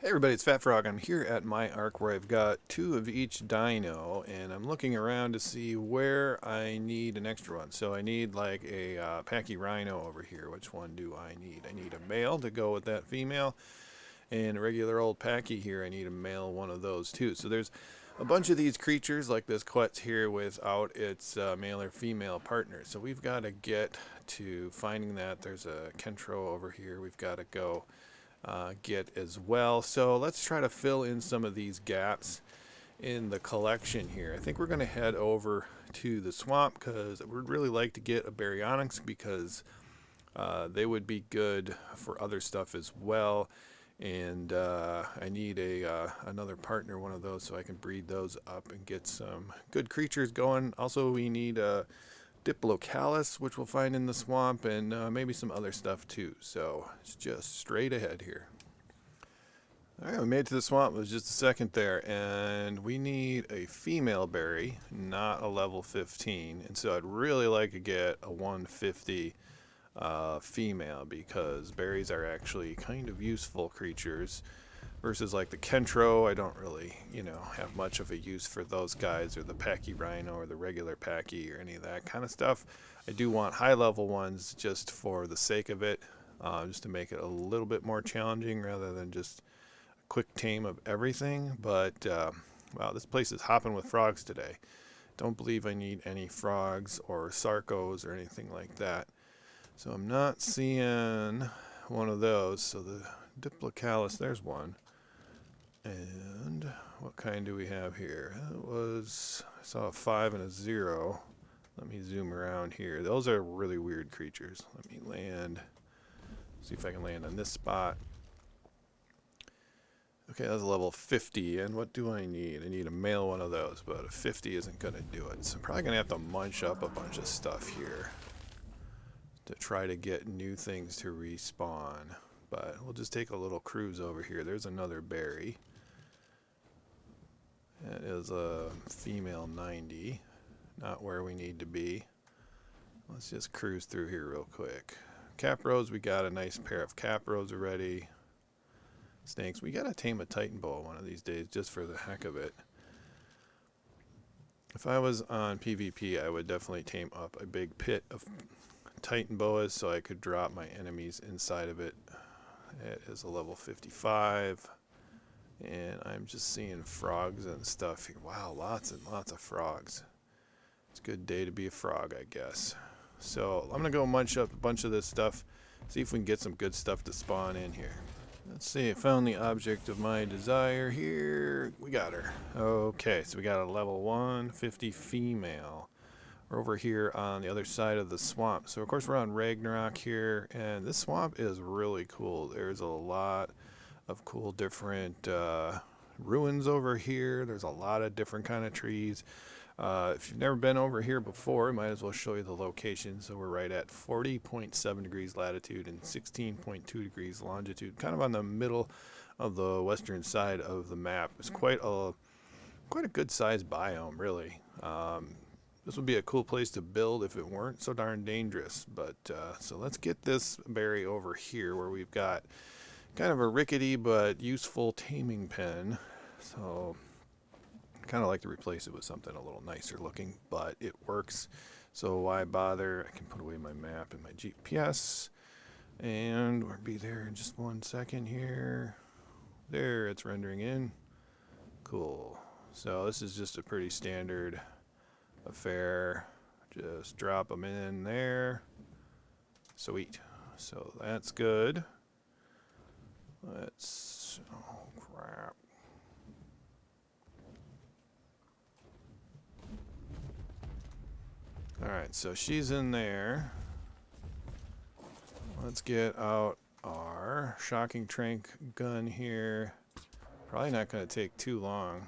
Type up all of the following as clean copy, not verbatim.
Hey everybody, it's Fat Frog. I'm here at my Ark where I've got two of each dino, and I'm looking around to see where I need an extra one. So I need like a Packy Rhino over here. Which one do I need? I need a male to go with that female, and a regular old Packy here. I need a male one of those too. So there's a bunch of these creatures like this Quetz here without its male or female partner. So we've got to get to finding that. There's a Kentro over here. We've got to go get as well. So let's try to fill in some of these gaps in the collection here. I think we're going to head over to the swamp because we'd really like to get a baryonyx because they would be good for other stuff as well. And I need another partner, one of those, so I can breed those up and get some good creatures going. Also, we need Diplocalis, which we'll find in the swamp, and maybe some other stuff too. So it's just straight ahead here. Alright, we made it to the swamp. It was just a second there, and we need a female Bary, not a level 15. And so I'd really like to get a 150 female because berries are actually kind of useful creatures. Versus like the Kentro, I don't really, have much of a use for those guys, or the Packy Rhino, or the regular Packy, or any of that kind of stuff. I do want high level ones just for the sake of it, just to make it a little bit more challenging rather than just a quick tame of everything. But wow, this place is hopping with frogs today. Don't believe I need any frogs or sarcos or anything like that. So I'm not seeing one of those. So the Diplocalis, there's one. And what kind do we have here? I saw a 5 and a 0. Let me zoom around here. Those are really weird creatures. Let me land. See if I can land on this spot. Okay, that's a level 50. And what do I need? I need a male one of those, but a 50 isn't going to do it. So I'm probably going to have to munch up a bunch of stuff here to try to get new things to respawn. But we'll just take a little cruise over here. There's another Bary. That is a female 90, not where we need to be. Let's just cruise through here real quick. Capros, we got a nice pair of Capros already. Snakes, we gotta tame a Titan boa one of these days just for the heck of it. If I was on PvP, I would definitely tame up a big pit of Titan boas so I could drop my enemies inside of it. It is a level 55. And I'm just seeing frogs and stuff here. Wow, lots and lots of frogs. It's a good day to be a frog, I guess. So I'm going to go munch up a bunch of this stuff. See if we can get some good stuff to spawn in here. Let's see, I found the object of my desire here. We got her. Okay, so we got a level 150 female. We're over here on the other side of the swamp. So of course we're on Ragnarok here. And this swamp is really cool. There's a lot of cool different ruins over here. There's a lot of different kind of trees. If you've never been over here before, I might as well show you the location. So we're right at 40.7 degrees latitude and 16.2 degrees longitude, kind of on the middle of the western side of the map. It's quite a good sized biome, really. This would be a cool place to build if it weren't so darn dangerous. But so let's get this Bary over here where we've got kind of a rickety but useful taming pen. So I kind of like to replace it with something a little nicer looking, but it works. So why bother? I can put away my map and my GPS. And we'll be there in just 1 second here. There, it's rendering in. Cool. So this is just a pretty standard affair. Just drop them in there. Sweet. So that's good. Oh crap. Alright, so she's in there. Let's get out our shocking trank gun here. Probably not going to take too long.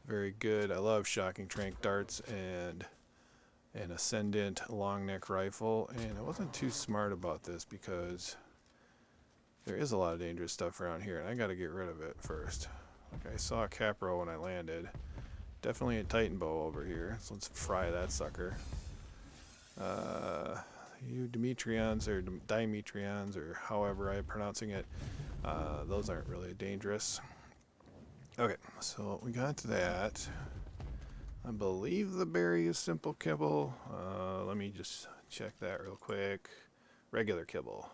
Very good. I love shocking trank darts and an ascendant long neck rifle. And I wasn't too smart about this because there is a lot of dangerous stuff around here, and I gotta get rid of it first. Okay, I saw a Capro when I landed. Definitely a Titan boa over here, so let's fry that sucker. You Demetrions or Dimetrions or however I'm pronouncing it, those aren't really dangerous. Okay, so we got that. I believe the Bary is simple kibble. Let me just check that real quick. Regular kibble.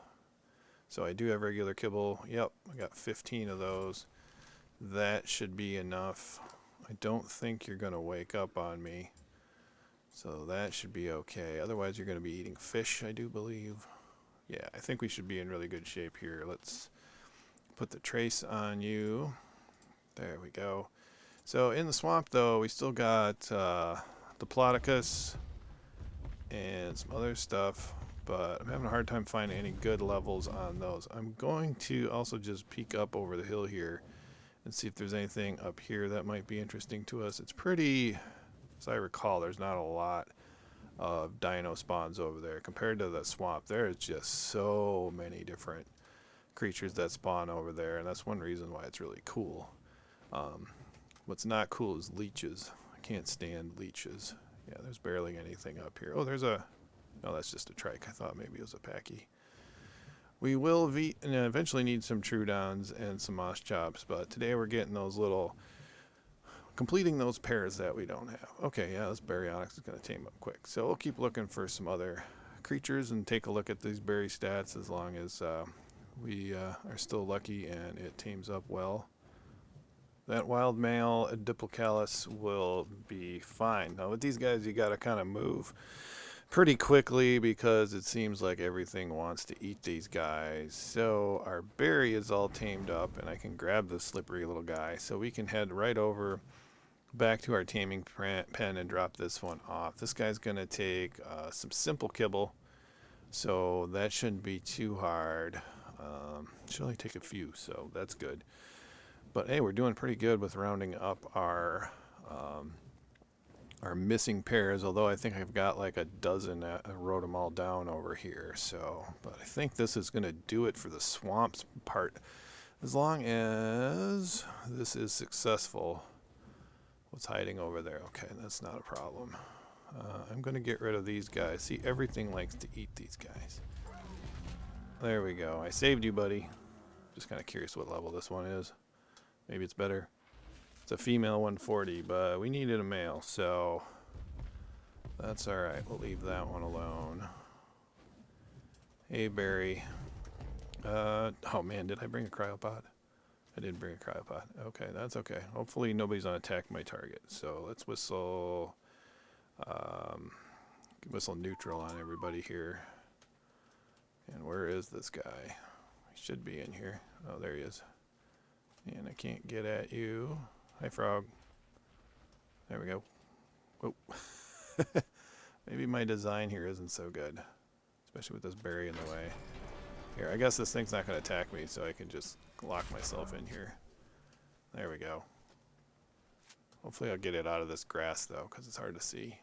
So I do have regular kibble. Yep, I got 15 of those. That should be enough. I don't think you're going to wake up on me. So that should be okay. Otherwise, you're going to be eating fish, I do believe. Yeah, I think we should be in really good shape here. Let's put the trace on you. There we go. So in the swamp, though, we still got Diplocaulus and some other stuff, but I'm having a hard time finding any good levels on those. I'm going to also just peek up over the hill here and see if there's anything up here that might be interesting to us. It's pretty, as I recall, there's not a lot of dino spawns over there. Compared to the swamp, there's just so many different creatures that spawn over there, and that's one reason why it's really cool. What's not cool is leeches. I can't stand leeches. Yeah, there's barely anything up here. Oh, there's a... No, that's just a trike. I thought maybe it was a Packy. We will eventually need some Troodons and some moss chops, but today we're getting those little... completing those pairs that we don't have. Okay, yeah, this Baryonyx is going to tame up quick. So we'll keep looking for some other creatures and take a look at these Bary stats as long as we are still lucky and it tames up well. That wild male Diplocalis will be fine. Now with these guys, you got to kind of move pretty quickly because it seems like everything wants to eat these guys. So our Bary is all tamed up, and I can grab this slippery little guy. So we can head right over back to our taming pen and drop this one off. This guy's going to take some simple kibble, so that shouldn't be too hard. Should only take a few, so that's good. But hey, we're doing pretty good with rounding up our missing pairs, although I think I've got like a dozen. I wrote them all down over here. So, but I think this is going to do it for the swamps part. As long as this is successful. What's hiding over there? Okay, that's not a problem. I'm going to get rid of these guys. See, everything likes to eat these guys. There we go. I saved you, buddy. Just kind of curious what level this one is. Maybe it's better. It's a female 140, but we needed a male, so that's alright. We'll leave that one alone. Hey, Bary. Oh man, did I bring a cryopod? I did bring a cryopod. Okay, that's okay. Hopefully nobody's on attack my target. So let's whistle neutral on everybody here. And where is this guy? He should be in here. Oh, there he is. And I can't get at you. Hi, frog. There we go. Oh. Maybe my design here isn't so good. Especially with this Bary in the way. Here, I guess this thing's not going to attack me, so I can just lock myself in here. There we go. Hopefully I'll get it out of this grass, though, because it's hard to see.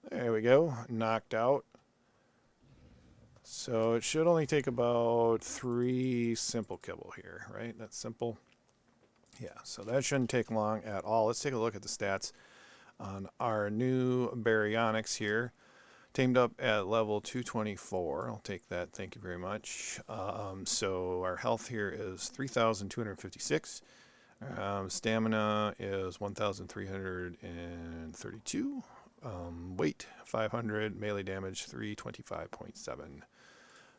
There we go. Knocked out. So it should only take about 3 simple kibble here, right? That's simple. Yeah, so that shouldn't take long at all. Let's take a look at the stats on our new Baryonyx here. Tamed up at level 224. I'll take that. Thank you very much. So our health here is 3,256. Stamina is 1,332. Weight 500. Melee damage 325.7.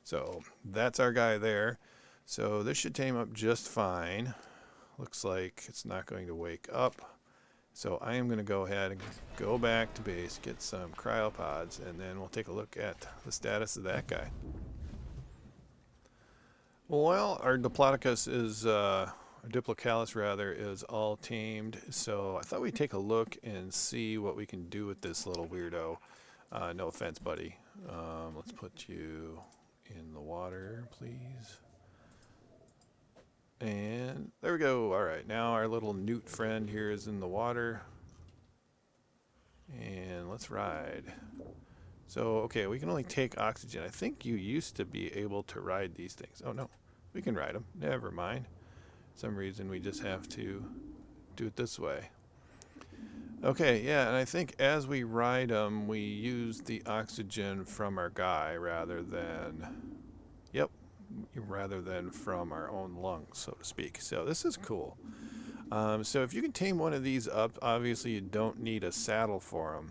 So that's our guy there. So this should tame up just fine. Looks like it's not going to wake up. So I am going to go ahead and go back to base, get some cryopods, and then we'll take a look at the status of that guy. Well, our Diplocaulus is, Diplocalis rather, is all tamed. So I thought we'd take a look and see what we can do with this little weirdo. No offense, buddy. Let's put you in the water, please. And there we go. All right, now our little newt friend here is in the water. And let's ride. So, okay, we can only take oxygen. I think you used to be able to ride these things. Oh, no, we can ride them. Never mind. For some reason, we just have to do it this way. Okay, yeah, and I think as we ride them, we use the oxygen from our guy rather than, yep, rather than from our own lungs, so to speak. So this is cool. So if you can tame one of these up, obviously you don't need a saddle for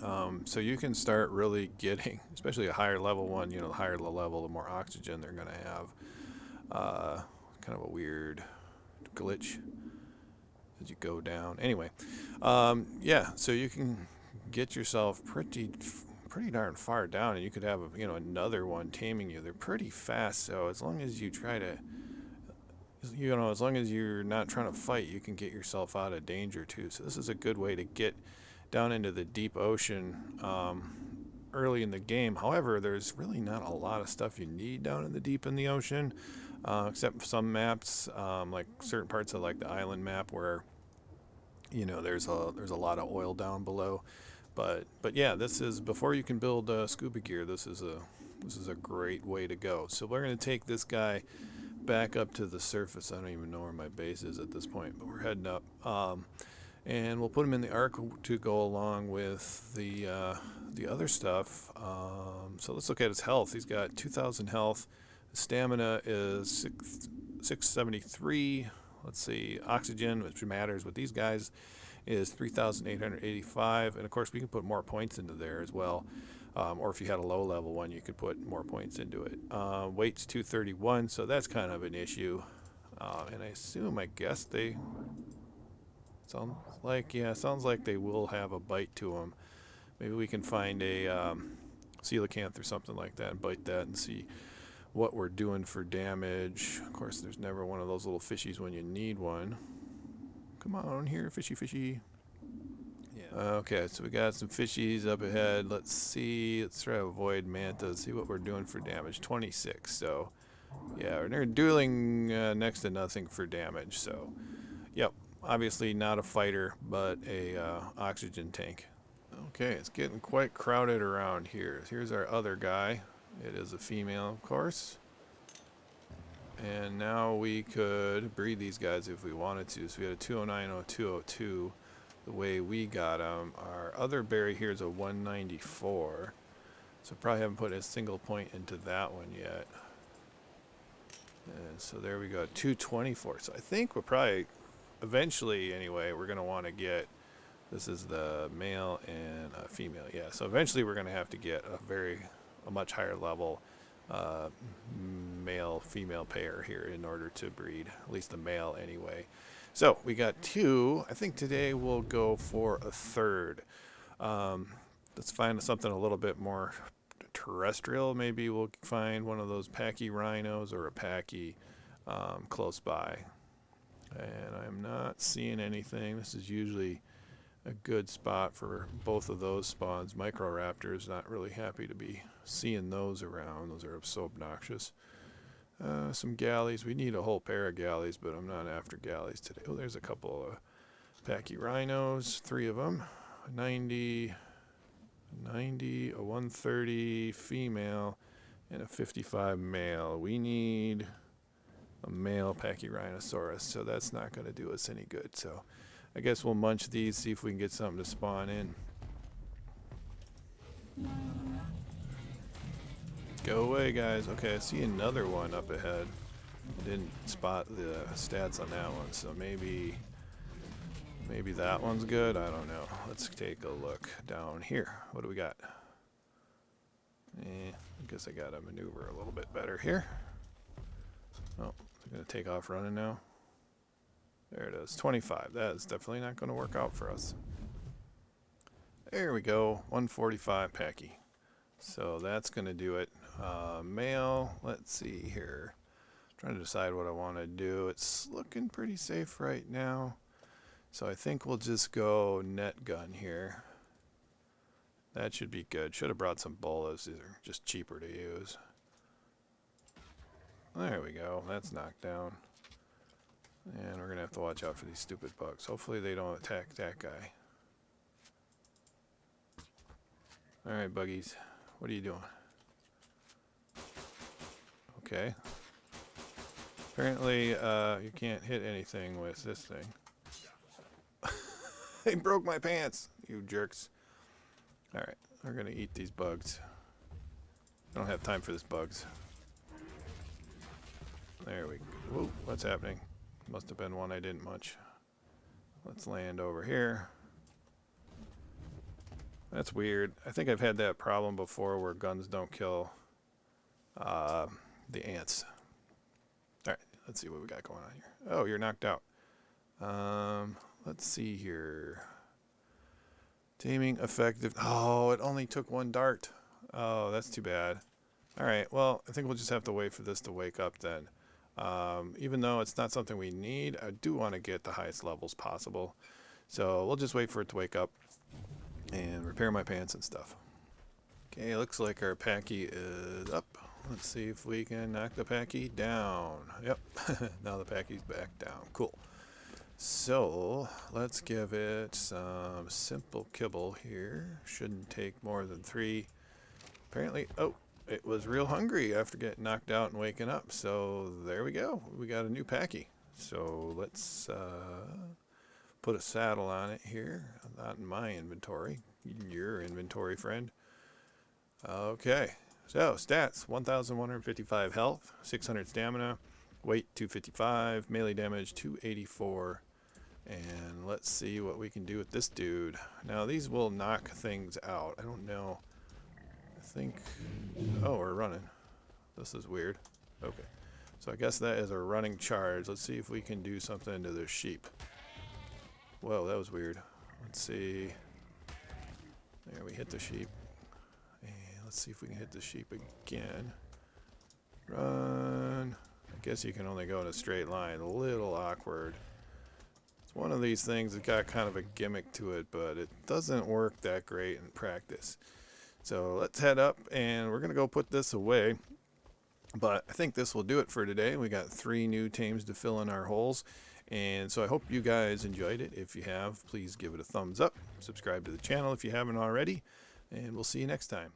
them. So you can start really getting, especially a higher level one, you know, the higher the level, the more oxygen they're going to have. Kind of a weird glitch as you go down. Anyway, yeah, so you can get yourself pretty darn far down, and you could have you know, another one taming you. They're pretty fast, so as long as you try to, you know, as long as you're not trying to fight, you can get yourself out of danger too. So this is a good way to get down into the deep ocean early in the game. However, there's really not a lot of stuff you need down in the deep in the ocean, except for some maps, like certain parts of like the island map where, you know, there's a lot of oil down below. But yeah, this is before you can build scuba gear. This is a great way to go. So we're gonna take this guy back up to the surface. I don't even know where my base is at this point, but we're heading up. And we'll put him in the Ark to go along with the other stuff. So let's look at his health. He's got 2,000 health. His stamina is 673. Let's see, oxygen, which matters with these guys, is 3,885. And of course, we can put more points into there as well. Or if you had a low level one, you could put more points into it. Weight's 231, so that's kind of an issue. And I guess they sounds like they will have a bite to them. Maybe we can find a coelacanth or something like that and bite that and see what we're doing for damage. Of course, there's never one of those little fishies when you need one. Come on here, fishy. Yeah. Okay, so we got some fishies up ahead. Let's see. Let's try to avoid mantas. See what we're doing for damage. 26. So, yeah, we're doing next to nothing for damage. So, yep. Obviously not a fighter, but a oxygen tank. Okay, it's getting quite crowded around here. Here's our other guy. It is a female, of course. And now we could breed these guys if we wanted to. So we had a 2090202. The way we got them. Our other Bary here is a 194. So probably haven't put a single point into that one yet. And so there we go, 224. So I think we're probably, eventually anyway, we're going to want to get, this is the male and a female. Yeah, so eventually we're going to have to get a much higher level male-female pair here in order to breed, at least the male anyway. So we got two. I think today we'll go for a third. Let's find something a little bit more terrestrial. Maybe we'll find one of those Packy Rhinos or a Packy close by. And I'm not seeing anything. This is usually a good spot for both of those spawns. Microraptors, not really happy to be seeing those around. Those are so obnoxious. Some galleys. We need a whole pair of galleys, but I'm not after galleys today. Oh, there's a couple of Packy Rhinos, 3 of them. 90, a 130 female, and a 55 male. We need a male Packy Rhinosaurus, so that's not going to do us any good. So I guess we'll munch these, see if we can get something to spawn in. Go away, guys. Okay, I see another one up ahead. Didn't spot the stats on that one, so maybe that one's good. I don't know. Let's take a look down here. What do we got? I guess I got to maneuver a little bit better here. Oh, I'm going to take off running now. There it is, 25. That is definitely not going to work out for us. There we go, 145 Packy. So that's going to do it. Male, let's see here. I'm trying to decide what I want to do. It's looking pretty safe right now. So I think we'll just go net gun here. That should be good. Should have brought some bolas. These are just cheaper to use. There we go. That's knocked down. And we're going to have to watch out for these stupid bugs. Hopefully they don't attack that guy. Alright, buggies. What are you doing? Okay. Apparently, you can't hit anything with this thing. They broke my pants, you jerks. Alright, we're gonna eat these bugs. I don't have time for this bugs. There we go. Whoa, what's happening? Must have been one I didn't much. Let's land over here. That's weird. I think I've had that problem before where guns don't kill the ants. Alright, let's see what we got going on here. Oh, you're knocked out. Let's see here. Taming effective. Oh, it only took one dart. Oh, that's too bad. Alright, well, I think we'll just have to wait for this to wake up then. Even though it's not something we need, I do want to get the highest levels possible. So we'll just wait for it to wake up and repair my pants and stuff. Okay, looks like our Packy is up. Let's see if we can knock the Packy down. Yep, now the Packy's back down. Cool. So let's give it some simple kibble here. Shouldn't take more than 3. Apparently, oh, it was real hungry after getting knocked out and waking up. So there we go. We got a new Packy. So let's put a saddle on it here. Not in my inventory. Your inventory, friend. Okay. So stats: 1,155 health, 600 stamina, weight 255, melee damage 284. And let's see what we can do with this dude. Now these will knock things out. I don't know. I think... Oh, we're running. This is weird. Okay. So I guess that is a running charge. Let's see if we can do something to this sheep. Whoa, that was weird. Let's see. There, we hit the sheep. And let's see if we can hit the sheep again. Run. I guess you can only go in a straight line. A little awkward. It's one of these things that got kind of a gimmick to it, but it doesn't work that great in practice. So let's head up, and we're going to go put this away. But I think this will do it for today. We got 3 new tames to fill in our holes. And so I hope you guys enjoyed it. If you have, please give it a thumbs up. Subscribe to the channel if you haven't already. And we'll see you next time.